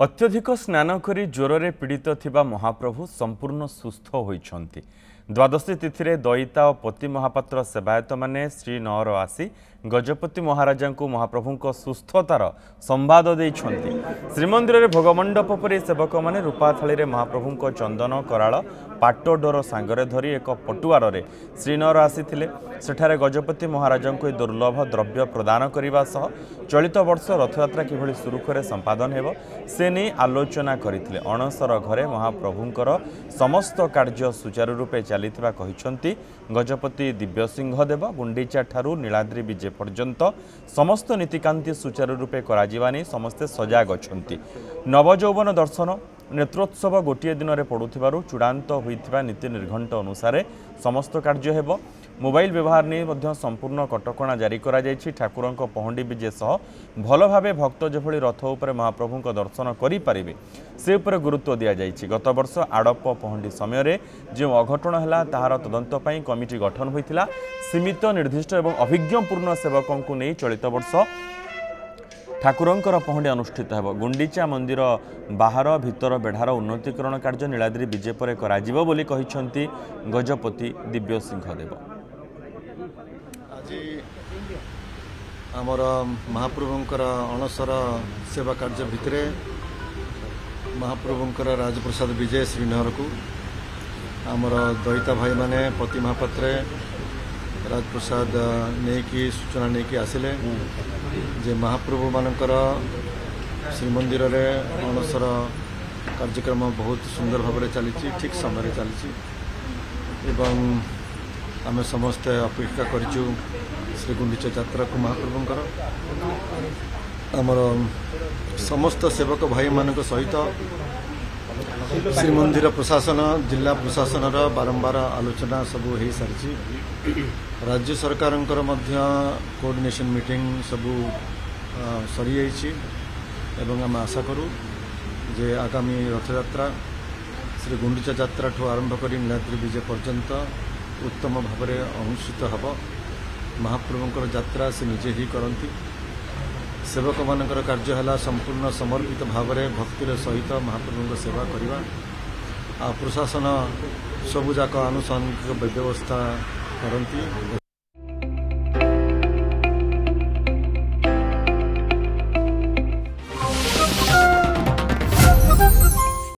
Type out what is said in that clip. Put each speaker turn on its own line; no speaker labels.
अत्यधिक स्नान करी ज्वरे पीड़ित थिबा महाप्रभु संपूर्ण सुस्थ होइछन्ति। द्वादशी तिथि रे दयिता और पति महापात्र सेवायत माने श्रीनगर आसी गजपति महाराजा को महाप्रभु सुस्थतार संवाद देइछन्ति। श्रीमंदिर रे भोगमंडप परि सेवक माने रूपा थाली रे महाप्रभु चंदन कराल पाट डोर सांगरे धरी एक पटुआर रे श्रीनगर आसीथिले। सेठारे गजपति महाराजा को दुर्लभ द्रव्य प्रदान करने सह चलित वर्ष रथयात्रा किभली सुरुखुरे संपादन हेब से नहीं आलोचना करथिले। अणसर घरे महाप्रभुंकर समस्त कार्य सुचारू रूपे चलीथिबा कहिसंती गजपति दिव्यसिंहदेव। गुंडीचा ठारू नीलाद्री विजे पर्यंत समस्त नीतिकांति सुचारू रूपे कराजिबानी समस्ते सजाग अछंती। नवजौवन दर्शन नेत्रोत्सव गोटे दिन में पड़ुथिबारु चूड़ांत होइथिबा नीति निर्घंट अनुसार समस्त कार्य हेब। मोबाइल व्यवहार नहीं संपूर्ण कटकणा जारी करा जायछि। ठाकुरंक पहंडी विजे सह भल भावे भक्त जेभली रथ उपर महाप्रभुंक दर्शन करि पारिबे से उपर गुरुत्व दिया जायछि। गत वर्ष आड़प पहंडी समय रे जो अघटन हला ताहार तदंत पई कमिटी गठन होइथिला। सीमित निर्दिष्ट एवं अभिज्ञपूर्ण सेवकों को नहीं चलित वर्ष ठाकुरंकर पहंडी अनुष्ठित हेब। गुंडीचा मंदिर बाहर भितर बेढ़ार उन्नतीकरण कार्य नीलाद्री विजे पर कराजिबो बोली कहिसंती गजपति दिव्यसिंहदेव।
आज आमर महाप्रभुंकर अणसर सेवा कार्य भितर महाप्रभुंकर राजप्रसाद विजय श्रीनगर को आमर दयिता भाई माने पति महापात्रे राजप्रसाद नहीं सूचना नहीं आसिले जे महाप्रभु मानकर श्रीमंदिर रे अणसर कार्यक्रम बहुत सुंदर भाव चली ठीक समय चली एवं आम समस्ते अपेक्षा करूँ श्री गुंडीचा यात्रा को महाप्रभुंकर आमर समस्त सेवक भाई मान सहित श्रीमंदिर प्रशासन जिला प्रशासन बारंबार आलोचना सबू हो सारी। राज्य सरकार कोऑर्डिनेशन मीटिंग सबू सरी एवं आम आशा करूँ जे आगामी रथयात्रा श्री गुंडीचा यात्रा ठू आरंभ कर नीलाद्री विजय पर्यंत उत्तम भाव में अनुष्ठित हब। महाप्रभुंकर यात्रा से निजे ही करती सेवक मानकर कार्य है संपूर्ण समर्पित भाव में भक्तिर सहित महाप्रभु सेवा करवा आ प्रशासन सबुजाक आनुषंगिक व्यवस्था करती।